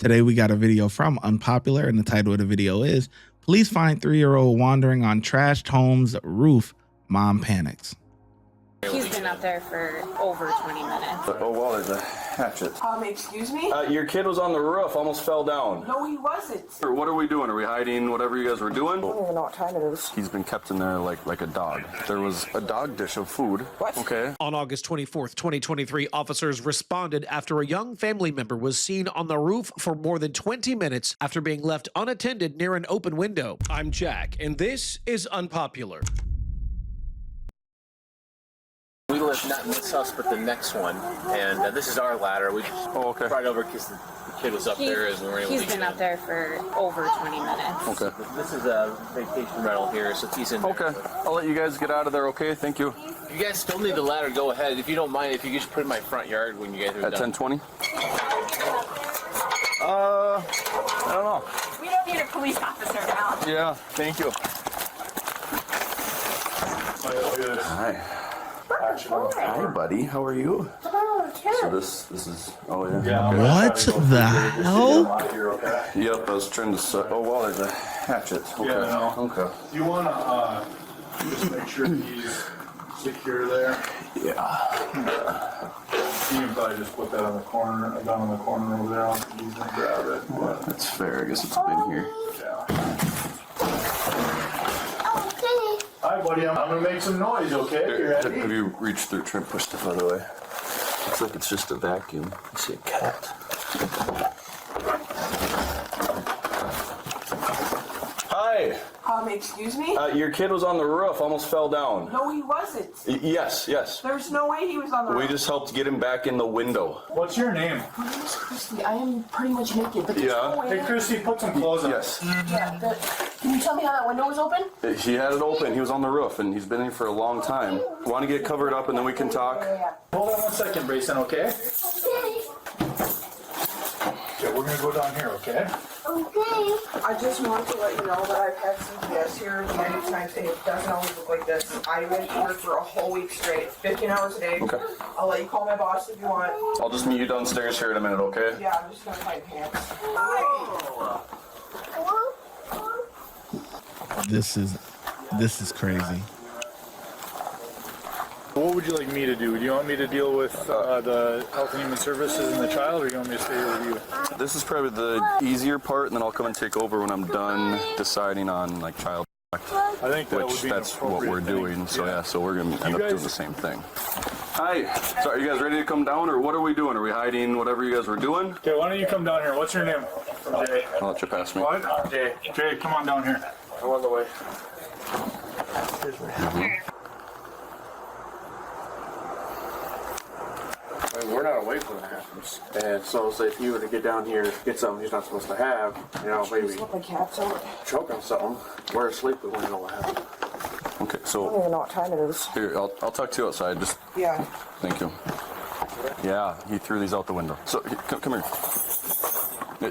Today we got a video from Unpopular, and the title of the video is Police Find 3-year-old Wandering on Trashed Home's Roof, Mom Panics. He's been up there for over 20 minutes. Oh, well, there's a hatchet. Excuse me? Your kid was on the roof, almost fell down. No, he wasn't. What are we doing? Are we hiding whatever you guys were doing? I don't even know what time it is. He's been kept in there like a dog. There was a dog dish of food. What? Okay. On August 24th, 2023, officers responded after a young family member was seen on the roof for more than 20 minutes after being left unattended near an open window. I'm Jack, and this is Unpopular. We live not in this house, but the next one, and this is our ladder. We just brought over because the kid was up there, and we were able to. He's been up there for over 20 minutes. Okay. This is a vacation rental here, so he's in there. Okay. I'll let you guys get out of there, okay? Thank you. If you guys still need the ladder, go ahead. If you don't mind, if you just put it in my front yard when you guys are At done. 10:20? I don't know. We don't need a police officer now. Yeah, thank you. Hi. Hi, buddy. How are you? So this is. Oh yeah. What the hell? Yep. I was trying to. Oh wow, there's a hatchet. Okay. Yeah, no. Okay. Do you want to just make sure he's secure there? Yeah. You can probably just put that on the corner, down on the corner over there. He's gonna grab it. But, That's fair. I guess it's been here. yeah. Hi, buddy. I'm gonna make some noise, okay? You ready? Have you reached through, try and push stuff out of the way? Looks like it's just a vacuum. I see a cat. Hi. Excuse me? Your kid was on the roof, almost fell down. No, he wasn't. Yes. There's no way he was on the We roof. just helped get him back in the window. What's your name? My name is Christy. I am pretty much naked, but there's Yeah. no way. Hey, Christy, put some clothes on. Yes. Yeah, can you tell me how that window was open? He had it open. He was on the roof, and he's been here for a long time. Want to get covered up, and then we can talk? Yeah. Hold on 1 second, Brayson, okay? Okay. Yeah, we're gonna go down here, okay? Okay. I just want to let you know that I've had CPS here many times, and it doesn't always look like this. I went to work for a whole week straight, 15 hours a day. Okay. I'll let you call my boss if you want. I'll just meet you downstairs here in a minute, okay? Yeah, I'm just gonna find pants. This is crazy. What would you like me to do? Do you want me to deal with the Health and Human Services and the child, or do you want me to stay here with you? This is probably the easier part, and then I'll come and take over when I'm done deciding on like child. I think that Which would be that's what we're doing. So yeah, so we're gonna end up doing the same thing. Hi. So are you guys ready to come down, or what are we doing? Are we hiding whatever you guys were doing? Okay, why don't you come down here? What's your name? Jay. I'll let you pass me. What? Jay. Jay, come on down here. I'm on the way. We're not away from the happens. And so say if you were to get down here, get something he's not supposed to have, maybe Look like cats out. choke on something. We're asleep, we wouldn't know what happened. Okay, I don't so even know what time it is. here I'll talk to you outside. Just Yeah. thank you. Yeah, he threw these out the window. So come here.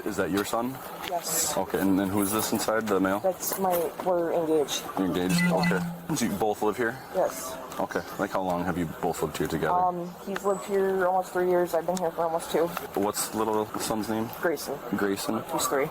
Is that your son? Yes. Okay, and then who is this inside? The male? We're engaged. You're engaged? Okay. So you both live here? Yes. Okay. Like how long have you both lived here together? He's lived here almost 3 years. I've been here for almost 2. What's little son's name? Grayson. Grayson. He's 3.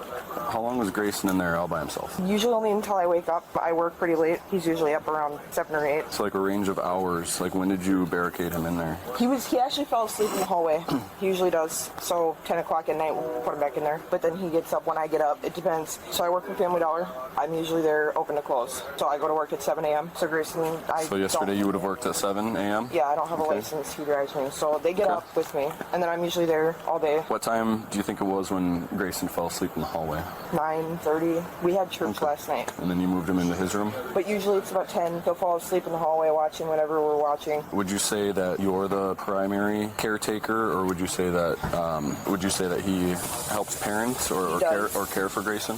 How long was Grayson in there all by himself? Usually only until I wake up. I work pretty late. He's usually up around 7 or 8. So like a range of hours. Like when did you barricade him in there? He actually fell asleep in the hallway. He usually does. So 10 o'clock at night, we'll put him back in there. But then he gets up when I get up. It depends. So I work for Family Dollar. I'm usually there open to close. So I go to work at 7 a.m. So Grayson, So yesterday you would have worked at 7 a.m.? Yeah, I don't have a license. He drives me. So they get up with me. And then I'm usually there all day. What time do you think it was when Grayson fell asleep in the hallway? 9:30. We had church last night. And then you moved him into his room? But usually it's about 10. He'll fall asleep in the hallway watching whatever we're watching. Would you say that you're the primary caretaker, or would you say that he helps parent or care for Grayson?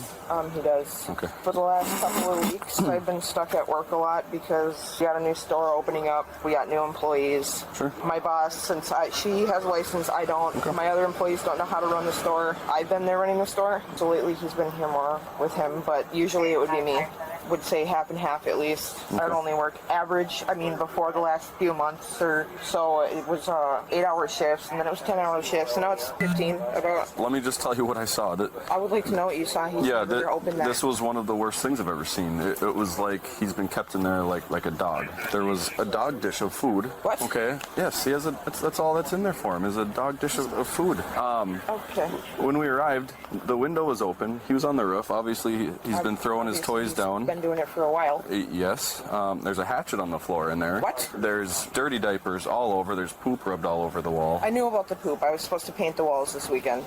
He does. Okay. For the last couple of weeks, I've been stuck at work a lot because we got a new store opening up. We got new employees. Sure. My boss, since she has a license, I don't. Okay. My other employees don't know how to run the store. I've been there running the store, so lately he's been here more with him, but usually it would be me. would say half and half at least. I'd only work average. I mean, before the last few months or so, it was 8-hour shifts, and then it was 10-hour shifts, and now it's 15. About. Let me just tell you what I saw. I would like to know what you saw. This was one of the worst things I've ever seen. It was like he's been kept in there like a dog. There was a dog dish of food. What? Okay. Yes, he has that's all that's in there for him is a dog dish of food. Okay. When we arrived, the window was open. He was on the roof. Obviously, he's been throwing his toys down. Been doing it for a while. Yes. There's a hatchet on the floor in there. What? There's dirty diapers all over. There's poop rubbed all over the wall. I knew about the poop. I was supposed to paint the walls this weekend.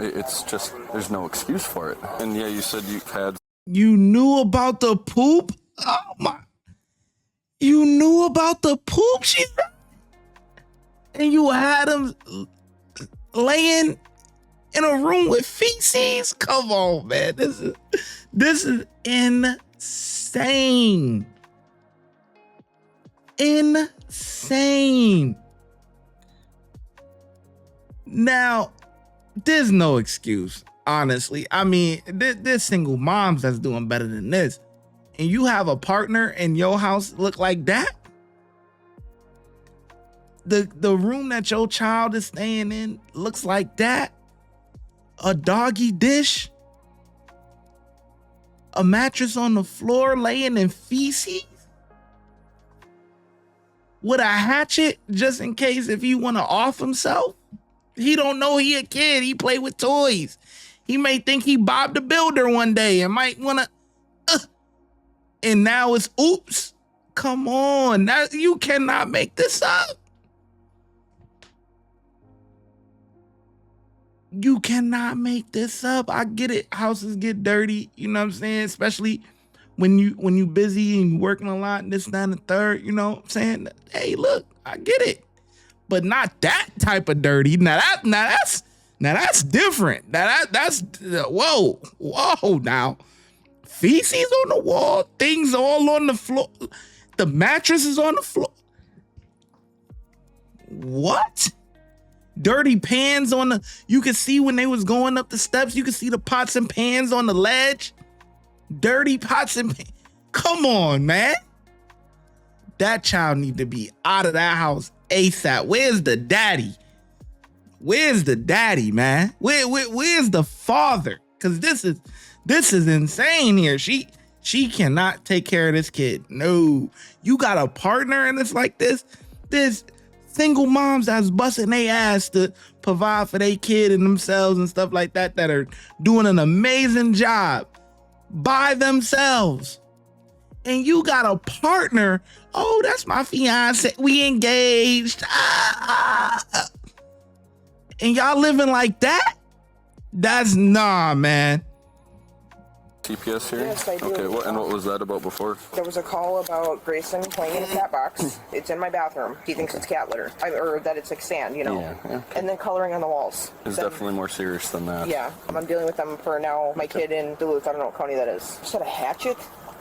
It's just there's no excuse for it. And yeah, you said you've had. You knew about the poop? Oh my. You knew about the poop, she said? And you had him laying in a room with feces? Come on, man. This is insane. Insane. Now, there's no excuse, honestly. I mean, there's single moms that's doing better than this. And you have a partner in your house look like that? The room that your child is staying in looks like that? A doggy dish? A mattress on the floor laying in feces? With a hatchet just in case if he want to off himself? He don't know he a kid. He play with toys. He may think he Bob the Builder one day and might want to... And now it's oops. Come on. Now, you cannot make this up. You cannot make this up. I get it. Houses get dirty. You know what I'm saying? Especially when you busy and working a lot and this, that, and the third. You know what I'm saying? Hey, look, I get it. But not that type of dirty. Now that's different. That's whoa now. Feces on the wall, things all on the floor. The mattress is on the floor. What? Dirty pans on the, you could see when they was going up the steps, you could see the pots and pans on the ledge. Dirty pots and pans. Come on, man. That child need to be out of that house ASAP. Where's the daddy? Where's the daddy, man? Where's the father? Because this is insane here. She cannot take care of this kid. No, you got a partner and it's like this. There's single moms that's busting their ass to provide for their kid and themselves and stuff like that are doing an amazing job by themselves. And you got a partner. Oh, that's my fiance. We engaged. And y'all living like that? That's nah, man. TPS here? Yes, I do. Okay, what was that about before? There was a call about Grayson playing in a cat box. It's in my bathroom. He thinks it's cat litter. Or that it's like sand, you know. Yeah. And then coloring on the walls. It's definitely more serious than that. Yeah. I'm dealing with them for now. My kid in Duluth. I don't know what county that is. You said a hatchet?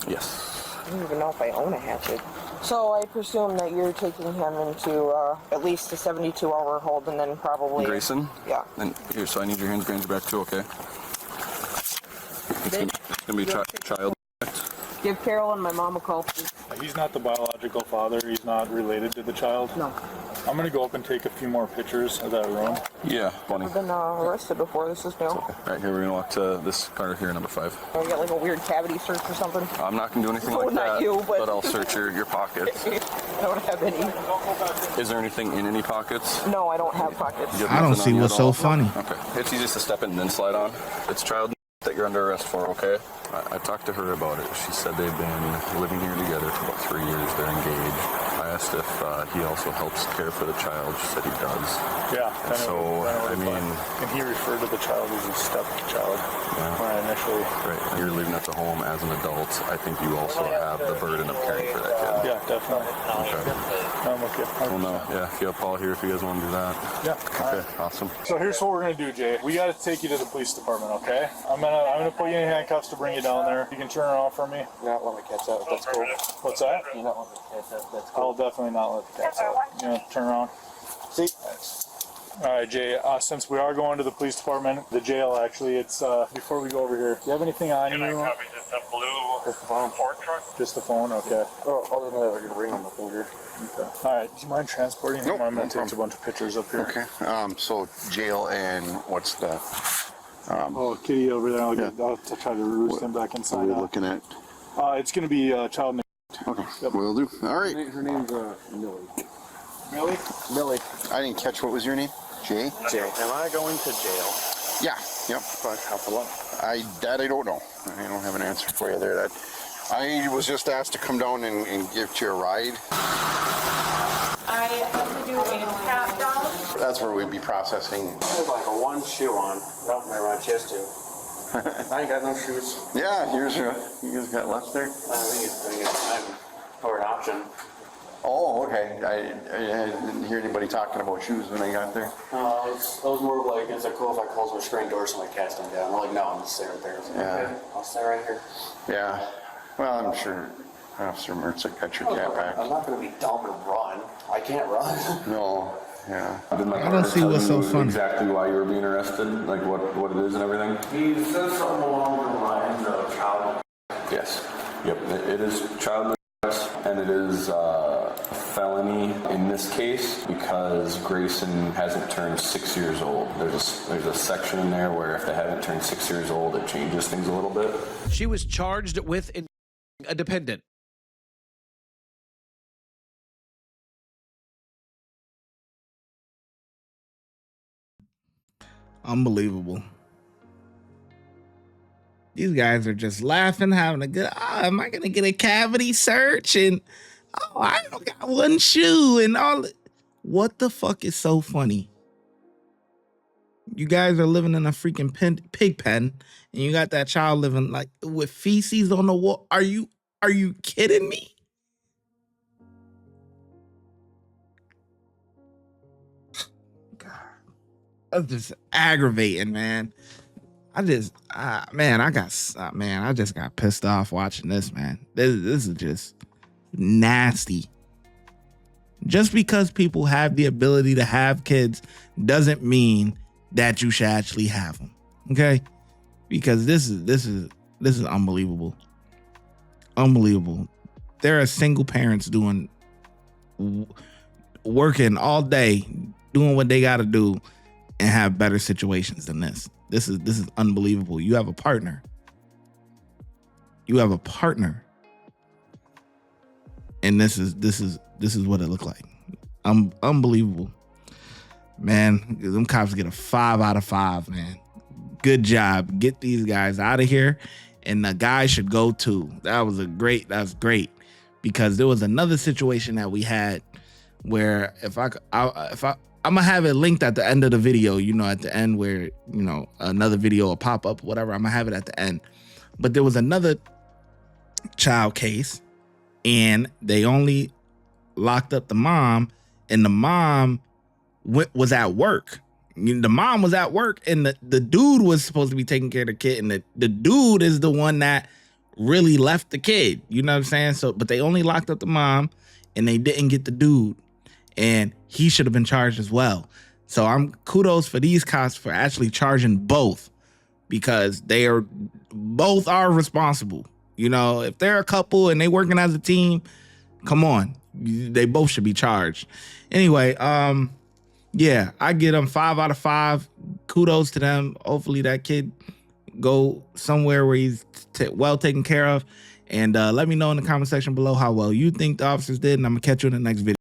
Yes. I don't even know if I own a hatchet. So I presume that you're taking him into at least a 72-hour hold and then probably... Grayson? Yeah. And here, so I need your hands behind your back too, okay? It's gonna be child. Give Carol and my mom a call, please. He's not the biological father. He's not related to the child. No. I'm gonna go up and take a few more pictures of that room. Yeah, funny. I've been arrested before. This is new. All right, here we're gonna walk to this car here, number 5. Oh, we got like a weird cavity search or something. I'm not gonna do anything Oh, like not that, you, but I'll search your pockets. I don't have any. Is there anything in any pockets? No, I don't have pockets. You have I don't nothing see on you what's at so all? funny. Okay, it's easiest to step in and then slide on. It's child that you're under arrest for, okay? I talked to her about it. She said they've been living here together for about 3 years. They're engaged. I asked if he also helps care for the child. She said he does. Yeah. And he referred to the child as his stepchild when I initially. Right. You're leaving at the home as an adult. I think you also have the burden of caring for that kid. Yeah, definitely. Okay. I'm okay. Well, no. Yeah. If you have Paul here, if you guys want to do that. Yeah. Okay. Awesome. So here's what we're gonna do, Jay. We gotta take you to the police department, okay? I'm gonna put you in handcuffs to bring you down there. You can turn around for me. You're not letting the cats out. That's cool. What's that? You're not letting the cats out. That's I'll definitely not let the cats out. You know, turn around. See? All right, Jay, since we are going to the police department, the jail actually, it's, before we go over here, do you have anything on you? Just a blue Ford truck. Just the phone, okay. Oh, other than that, I can ring on my finger. Okay. All right, do you mind transporting him? Nope, I'm going no to take a bunch of pictures up here. Okay. So jail and what's the? Oh, Kitty over there. I'll try to roost him back inside. What are we looking at? It's going to be child. Okay, will do. All right. Her name's Millie. Millie? Millie. I didn't catch, what was your name? Jay? Jay. Am I going to jail? Yeah. Yep. How for long? I don't know. I don't have an answer for you there. That I was just asked to come down and give you a ride. I have to do a tap down. That's where we'd be processing. I have like a one shoe on. Don't remember my chest to. I ain't got no shoes. Yeah, here's you guys got left there. I think it's time or an option. Oh, okay. I didn't hear anybody talking about shoes when I got there. It was more of like, is it cool if I close my screen door so my cat's not down? I'm like, no, I'm just staying right there. So Yeah. okay, I'll stay right here. Yeah. Well, I'm sure Officer Mertz got your cat back. I'm not going to be dumb and run. I can't run. No. Yeah. I don't see what's so funny. Exactly why you were being arrested, like what it is and everything. He said something along the lines of child. Yes. Yep. It is child arrest, and it is felony in this case because Grayson hasn't turned 6 years old. There's a section in there where if they haven't turned 6 years old, it changes things a little bit. She was charged with a dependent. Unbelievable. These guys are just laughing, having a good, am I going to get a cavity search? And, I don't got one shoe and all. What the fuck is so funny? You guys are living in a freaking pig pen and you got that child living like with feces on the wall. Are you kidding me? God, that's just aggravating, man. I just got pissed off watching this, man. This is just nasty. Just because people have the ability to have kids doesn't mean that you should actually have them. Okay? Because this is unbelievable. Unbelievable. There are single parents working all day, doing what they got to do and have better situations than this. This is unbelievable. You have a partner. And this is what it looked like. Unbelievable. Man, them cops get a 5 out of 5, man. Good job. Get these guys out of here. And the guy should go too. That's great. Because there was another situation that we had where I'm gonna have it linked at the end of the video, at the end where, another video will pop up, whatever. I'm gonna have it at the end. But there was another child case and they only locked up the mom, and the mom was at work. The mom was at work and the dude was supposed to be taking care of the kid, and the dude is the one that really left the kid. You know what I'm saying? So, but they only locked up the mom and they didn't get the dude. And he should have been charged as well. So I'm kudos for these cops for actually charging both, because both are responsible. If they're a couple and they working as a team, come on, they both should be charged. Anyway, yeah, I get them 5 out of 5. Kudos to them. Hopefully that kid go somewhere where he's well taken care of. And let me know in the comment section below how well you think the officers did, and I'm gonna catch you in the next video.